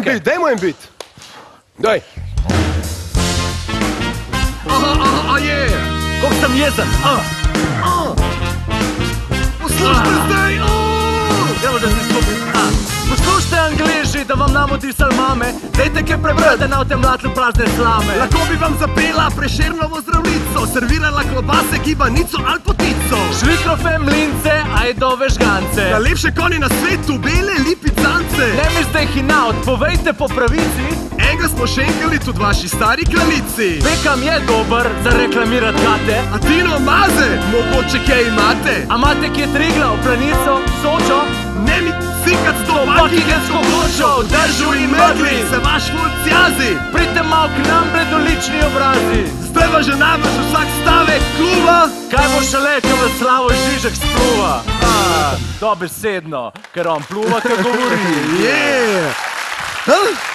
dajmo en bit. Daj. Aha, je. Kako sem jezen. Poslušajte zdaj. Evo da si skupaj. Poslušajte, Angleži, da vam namodi salmame. Dejte kaj prebrati na tem mlatlu prazne slame. Lahko bi vam zapela Prešernovo zdravnico, servirala klobase, gibanico ali potico. Švikrofe, mlince, ajdove žgance. Najlepše konji na svetu, bele lipicance. Ne mi zdaj hinaut, povejte po pravici. Enega smo šenkali tudi vaši stari kraljici. Bekam je dober za reklamirat kate. A Tino Maze, mogoče kaj imate? A imate kje Triglav, Planico, Sočo? Ne mi cikat s to buckinghamsko ploščo, v dežju in megli se vaš ful cjazi. Pridite mal k nam, bledolični obrazi. Zdaj va že najbrž vsak stavek kluba. Kaj bo šele, ko v Slavo Žižek spluva? Dobesedno, ker on pluva, ko govori. Yeah.